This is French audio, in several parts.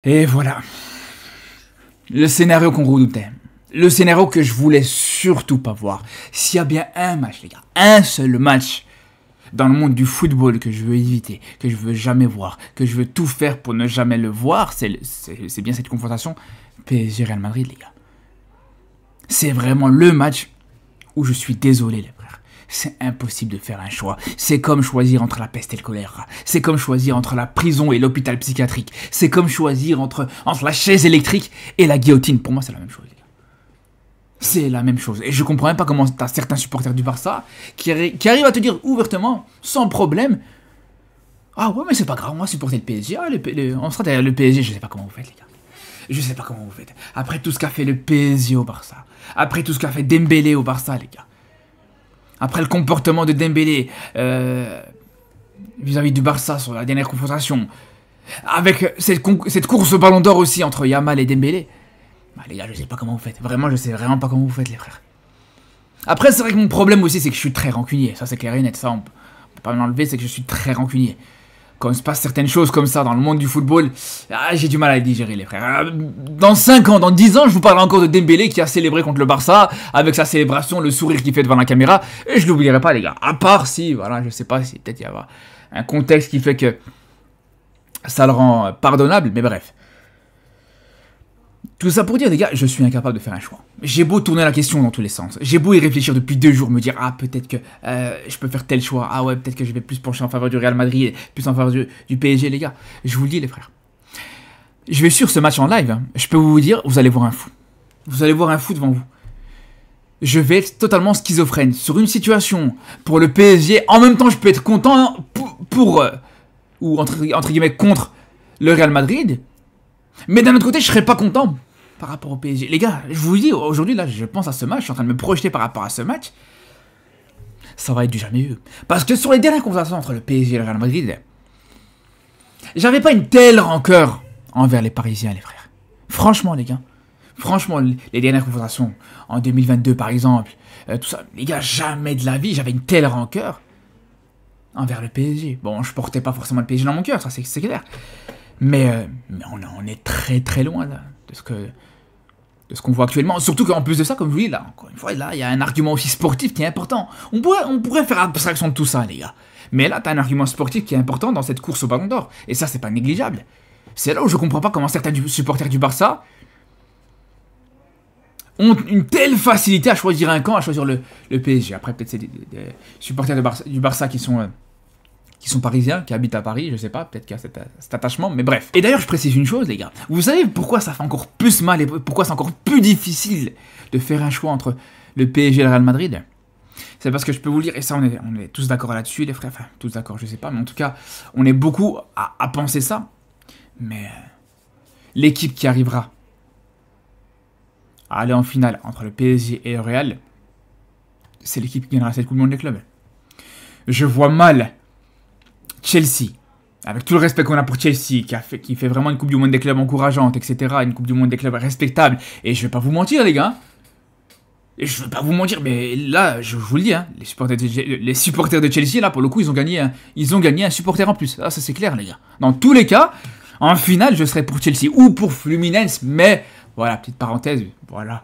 Et voilà. Le scénario qu'on redoutait. Le scénario que je voulais surtout pas voir. S'il y a bien un match, les gars, un seul match dans le monde du football que je veux éviter, que je veux jamais voir, que je veux tout faire pour ne jamais le voir, c'est bien cette confrontation PSG-Real Madrid, les gars. C'est vraiment le match où je suis désolé, les frères. C'est impossible de faire un choix. C'est comme choisir entre la peste et le choléra. C'est comme choisir entre la prison et l'hôpital psychiatrique. C'est comme choisir entre la chaise électrique et la guillotine. Pour moi, c'est la même chose, les gars. C'est la même chose. Et je comprends même pas comment t'as certains supporters du Barça qui arrivent à te dire ouvertement, sans problème, ah ouais, mais c'est pas grave, moi supporter le PSG. Ah, on sera derrière le PSG, je sais pas comment vous faites, les gars. Je sais pas comment vous faites. Après tout ce qu'a fait le PSG au Barça. Après tout ce qu'a fait Dembélé au Barça, les gars. Après le comportement de Dembélé vis-à-vis du Barça sur la dernière confrontation. Avec cette course au ballon d'or aussi entre Yamal et Dembélé. Bah, les gars, je sais pas comment vous faites. Vraiment, je sais vraiment pas comment vous faites, les frères. Après, c'est vrai que mon problème aussi, c'est que je suis très rancunier. Ça, c'est clair et net. Ça, on peut pas me l'enlever, c'est que je suis très rancunier. Quand il se passe certaines choses comme ça dans le monde du football, j'ai du mal à les digérer, les frères. Dans 5 ans, dans 10 ans, je vous parlerai encore de Dembélé qui a célébré contre le Barça, avec sa célébration, le sourire qu'il fait devant la caméra, et je l'oublierai pas, les gars. À part si, voilà, je sais pas si peut-être il y a un contexte qui fait que ça le rend pardonnable, mais bref. Tout ça pour dire, les gars, je suis incapable de faire un choix. J'ai beau tourner la question dans tous les sens. J'ai beau y réfléchir depuis 2 jours, me dire, ah, peut-être que je peux faire tel choix. Ah ouais, peut-être que je vais plus pencher en faveur du Real Madrid, plus en faveur du PSG, les gars. Je vous le dis, les frères. Je vais sur ce match en live. Hein. Je peux vous dire, vous allez voir un fou. Vous allez voir un fou devant vous. Je vais être totalement schizophrène. Sur une situation pour le PSG, en même temps, je peux être content ou entre guillemets, contre le Real Madrid. Mais d'un autre côté, je serais pas content par rapport au PSG. Les gars, je vous dis, aujourd'hui, là, je pense à ce match, je suis en train de me projeter par rapport à ce match. Ça va être du jamais vu. Parce que sur les dernières conversations entre le PSG et le Real Madrid, j'avais pas une telle rancœur envers les Parisiens, les frères. Franchement, les gars. Franchement, les dernières conversations, en 2022, par exemple, tout ça, les gars, jamais de la vie, j'avais une telle rancœur envers le PSG. Bon, je portais pas forcément le PSG dans mon cœur, ça, c'est clair. Mais on est très très loin là, de ce qu'on voit actuellement. Surtout qu'en plus de ça, comme je vous dis, là, encore une fois, là, il y a un argument aussi sportif qui est important. On pourrait faire abstraction de tout ça, les gars. Mais là, tu as un argument sportif qui est important dans cette course au ballon d'or. Et ça, c'est pas négligeable. C'est là où je comprends pas comment certains supporters du Barça ont une telle facilité à choisir un camp, à choisir le PSG. Après, peut-être c'est des supporters du Barça qui sont parisiens, qui habitent à Paris, je sais pas, peut-être qu'il y a cet attachement, mais bref. Et d'ailleurs, je précise une chose, les gars. Vous savez pourquoi ça fait encore plus mal et pourquoi c'est encore plus difficile de faire un choix entre le PSG et le Real Madrid? C'est parce que je peux vous le dire, et ça, on est tous d'accord là-dessus, les frères. Enfin, tous d'accord, je sais pas, mais en tout cas, on est beaucoup à penser ça. Mais l'équipe qui arrivera à aller en finale entre le PSG et le Real, c'est l'équipe qui gagnera cette Coupe du Monde des clubs. Je vois mal Chelsea, avec tout le respect qu'on a pour Chelsea, qui fait vraiment une Coupe du Monde des clubs encourageante, etc., une Coupe du Monde des clubs respectable, et je vais pas vous mentir, les gars, je vais pas vous mentir, mais là, je vous le dis, hein, les supporters de Chelsea, là, pour le coup, ils ont gagné un supporter en plus, ça c'est clair, les gars. Dans tous les cas, en finale, je serai pour Chelsea, ou pour Fluminense, mais, voilà, petite parenthèse, voilà.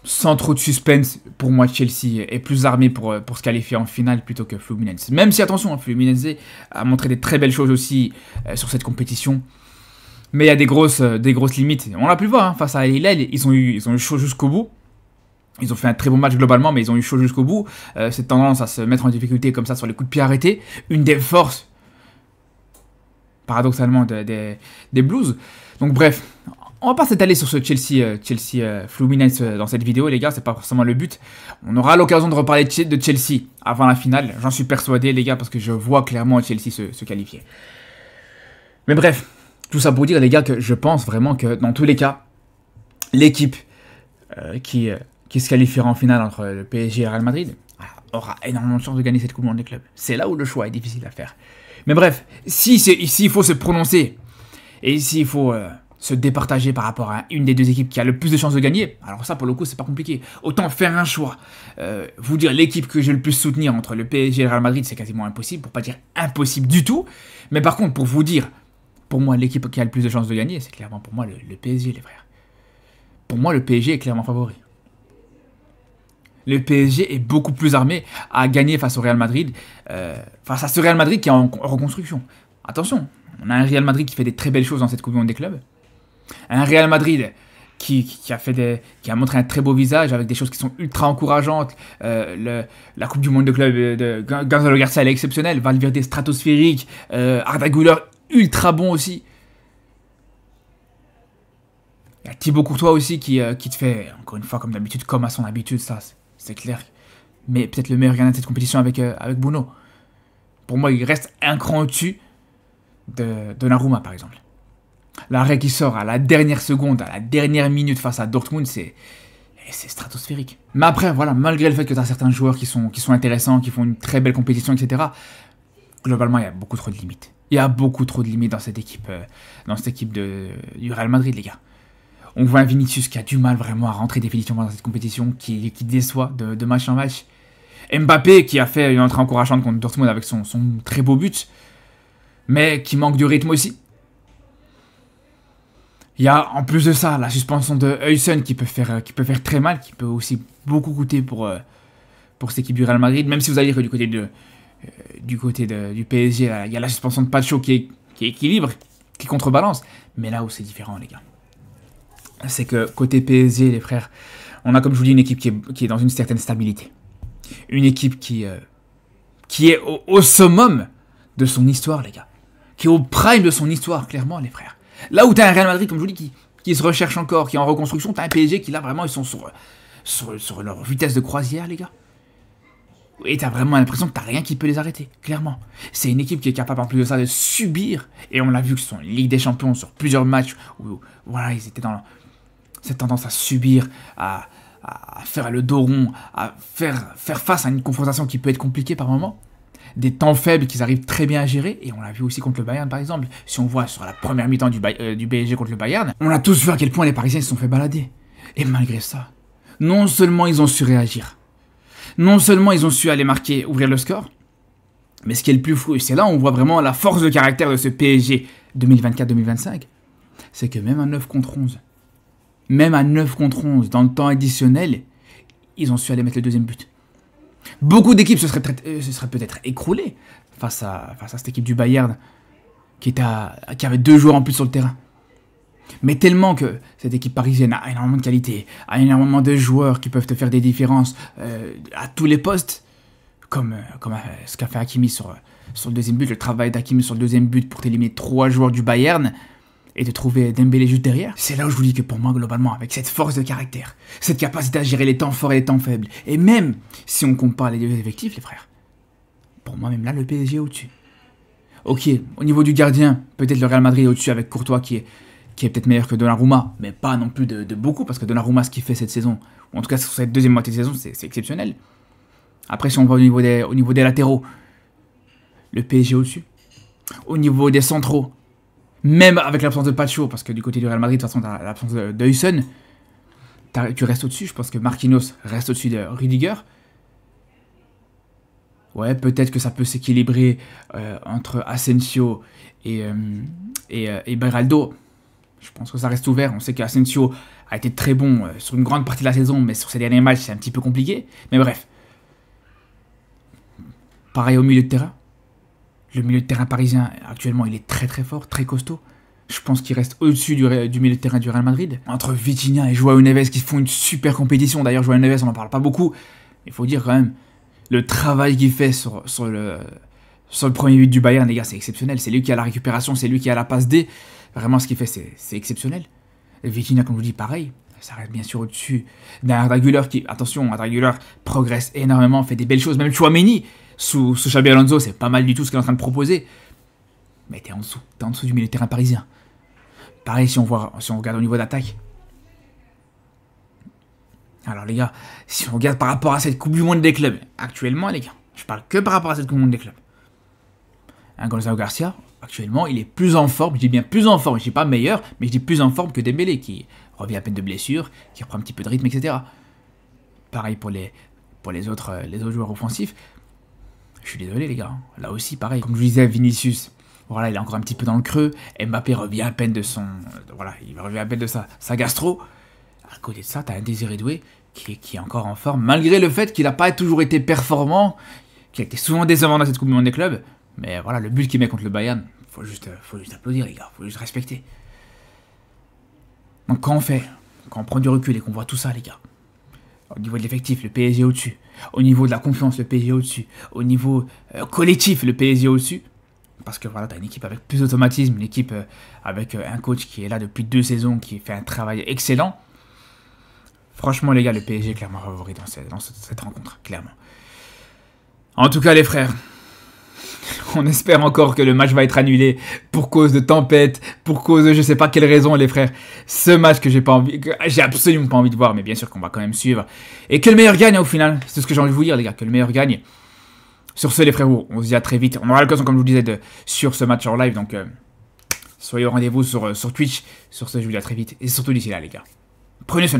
Sans trop de suspense, pour moi, Chelsea est plus armé pour se qualifier en finale plutôt que Fluminense. Même si, attention, Fluminense a montré des très belles choses aussi sur cette compétition. Mais il y a des grosses limites. On l'a pu voir, hein, face à Hilal, ils ont eu chaud jusqu'au bout. Ils ont fait un très bon match globalement, mais ils ont eu chaud jusqu'au bout. Cette tendance à se mettre en difficulté comme ça sur les coups de pied arrêtés. Une des forces, paradoxalement, des Blues. Donc bref... On va pas s'étaler sur ce Chelsea Fluminense dans cette vidéo, les gars, c'est pas forcément le but. On aura l'occasion de reparler de Chelsea avant la finale, j'en suis persuadé, les gars, parce que je vois clairement Chelsea se qualifier. Mais bref, tout ça pour dire, les gars, que je pense vraiment que dans tous les cas, l'équipe qui se qualifiera en finale entre le PSG et le Real Madrid aura énormément de chances de gagner cette Coupe du Monde des clubs. C'est là où le choix est difficile à faire. Mais bref, s'il faut se prononcer et s'il faut se départager par rapport à une des deux équipes qui a le plus de chances de gagner, alors ça pour le coup c'est pas compliqué. Autant faire un choix, vous dire l'équipe que j'ai le plus soutenir entre le PSG et le Real Madrid, c'est quasiment impossible, pour pas dire impossible du tout. Mais par contre pour vous dire pour moi, l'équipe qui a le plus de chances de gagner, c'est clairement pour moi le PSG, les frères. Pour moi, le PSG est clairement favori. Le PSG est beaucoup plus armé à gagner face au Real Madrid, face à ce Real Madrid qui est en reconstruction. Attention, on a un Real Madrid qui fait des très belles choses dans cette Coupe du Monde des clubs. Un Real Madrid qui a montré un très beau visage avec des choses qui sont ultra encourageantes. La Coupe du Monde de club de Gonzalo Garcia, elle est exceptionnelle. Valverde stratosphérique. Arda Güler ultra bon aussi. Il y a Thibaut Courtois aussi qui te fait, encore une fois, comme d'habitude, comme à son habitude, ça, c'est clair. Mais peut-être le meilleur gardien de cette compétition avec Bruno. Pour moi, il reste un cran au-dessus de Donnarumma, par exemple. L'arrêt qui sort à la dernière seconde, à la dernière minute face à Dortmund, c'est stratosphérique. Mais après, voilà, malgré le fait que tu as certains joueurs qui sont intéressants, qui font une très belle compétition, etc., globalement, il y a beaucoup trop de limites. Il y a beaucoup trop de limites dans cette équipe du Real Madrid, les gars. On voit un Vinicius qui a du mal vraiment à rentrer définitivement dans cette compétition, qui déçoit de match en match. Mbappé qui a fait une entrée encourageante contre Dortmund avec son très beau but, mais qui manque de rythme aussi. Il y a en plus de ça la suspension de Huysen qui peut faire très mal, qui peut aussi beaucoup coûter pour cette équipe du Real Madrid, même si vous allez dire que du PSG, il y a la suspension de Pacho qui équilibre, qui contrebalance, mais là où c'est différent, les gars. C'est que côté PSG, les frères, on a, comme je vous dis, une équipe qui est dans une certaine stabilité. Une équipe qui est au summum de son histoire, les gars. Qui est au prime de son histoire, clairement, les frères. Là où tu as un Real Madrid, comme je vous dis, qui se recherche encore, qui est en reconstruction, tu as un PSG qui, là, vraiment, ils sont sur leur vitesse de croisière, les gars. Et tu as vraiment l'impression que tu n'as rien qui peut les arrêter, clairement. C'est une équipe qui est capable, en plus de ça, de subir. Et on l'a vu que ce sont Ligue des Champions sur plusieurs matchs où voilà, ils étaient dans cette tendance à subir, à faire le dos rond, à faire face à une confrontation qui peut être compliquée par moments. Des temps faibles qu'ils arrivent très bien à gérer, et on l'a vu aussi contre le Bayern par exemple. Si on voit sur la première mi-temps du PSG contre le Bayern, on a tous vu à quel point les Parisiens se sont fait balader. Et malgré ça, non seulement ils ont su réagir, non seulement ils ont su aller marquer, ouvrir le score, mais ce qui est le plus fou, et c'est là où on voit vraiment la force de caractère de ce PSG 2024-2025, c'est que même à 9 contre 11, dans le temps additionnel, ils ont su aller mettre le deuxième but. Beaucoup d'équipes se seraient peut-être écroulées face à cette équipe du Bayern qui avait 2 joueurs en plus sur le terrain. Mais tellement que cette équipe parisienne a énormément de qualité, a énormément de joueurs qui peuvent te faire des différences à tous les postes, comme ce qu'a fait Hakimi sur le deuxième but, le travail d'Hakimi sur le deuxième but pour t'éliminer 3 joueurs du Bayern et de trouver Dembélé juste derrière. C'est là où je vous dis que pour moi, globalement, avec cette force de caractère, cette capacité à gérer les temps forts et les temps faibles, et même si on compare les deux effectifs, les frères, pour moi, même là, le PSG est au-dessus. Ok, au niveau du gardien, peut-être le Real Madrid est au-dessus avec Courtois qui est peut-être meilleur que Donnarumma, mais pas non plus de beaucoup, parce que Donnarumma, ce qu'il fait cette saison, ou en tout cas sur cette deuxième moitié de saison, c'est exceptionnel. Après, si on va au niveau des latéraux, le PSG est au-dessus. Au niveau des centraux, même avec l'absence de Pacho, parce que du côté du Real Madrid, de toute façon, tu as l'absence de Huysen, tu restes au-dessus. Je pense que Marquinhos reste au-dessus de Rudiger. Ouais, peut-être que ça peut s'équilibrer entre Asensio et Beraldo. Je pense que ça reste ouvert. On sait qu'Asensio a été très bon sur une grande partie de la saison, mais sur ces derniers matchs, c'est un petit peu compliqué. Mais bref. Pareil au milieu de terrain. Le milieu de terrain parisien, actuellement, il est très très fort, très costaud. Je pense qu'il reste au-dessus du milieu de terrain du Real Madrid. Entre Vitinha et Joao Neves qui font une super compétition. D'ailleurs, Joao Neves, on n'en parle pas beaucoup. Il faut dire quand même, le travail qu'il fait sur le premier but du Bayern, les gars, c'est exceptionnel. C'est lui qui a la récupération, c'est lui qui a la passe D. Vraiment, ce qu'il fait, c'est exceptionnel. Et Vitinha, comme je vous dis, pareil. Ça reste bien sûr au-dessus d'un Arda Güler qui, attention, Arda Güler progresse énormément, fait des belles choses. Même Tchouaméni, sous Xabi Alonso, c'est pas mal du tout ce qu'il est en train de proposer. Mais t'es en dessous du milieu de terrain parisien. Pareil si on regarde au niveau d'attaque. Alors les gars, si on regarde par rapport à cette Coupe du Monde des clubs, actuellement les gars, je parle que par rapport à cette Coupe du Monde des clubs. Un Gonzalo Garcia, actuellement, il est plus en forme, je dis bien plus en forme, je dis pas meilleur, mais je dis plus en forme que Dembélé, qui revient à peine de blessure, qui reprend un petit peu de rythme, etc. Pareil pour les autres joueurs offensifs. Je suis désolé les gars, là aussi pareil, comme je vous disais, Vinicius, Voilà, il est encore un petit peu dans le creux. Mbappé revient à peine de son... voilà, il revient à peine de sa gastro. À côté de ça, t'as un Désiré Doué qui est encore en forme, malgré le fait qu'il n'a pas toujours été performant, qu'il a été souvent décevant dans cette Coupe du Monde des clubs. Mais voilà, le but qu'il met contre le Bayern, faut juste applaudir, les gars, faut juste respecter. Donc quand on prend du recul et qu'on voit tout ça, les gars, au niveau de l'effectif, le PSG au-dessus, au niveau de la confiance, le PSG au-dessus, au niveau collectif, le PSG au-dessus, parce que voilà, t'as une équipe avec plus d'automatisme, une équipe avec un coach qui est là depuis 2 saisons, qui fait un travail excellent. Franchement, les gars, le PSG est clairement favori dans cette rencontre, clairement. En tout cas, les frères, on espère encore que le match va être annulé pour cause de tempête, pour cause de je sais pas quelle raison, les frères. Ce match que j'ai absolument pas envie de voir, mais bien sûr qu'on va quand même suivre. Et que le meilleur gagne au final. C'est ce que j'ai envie de vous dire, les gars, que le meilleur gagne. Sur ce, les frérots, on se dit à très vite. On aura l'occasion, comme je vous disais, sur ce match en live. Donc, soyez au rendez-vous sur Twitch. Sur ce, je vous dis à très vite. Et surtout d'ici là, les gars. Prenez soin de vous.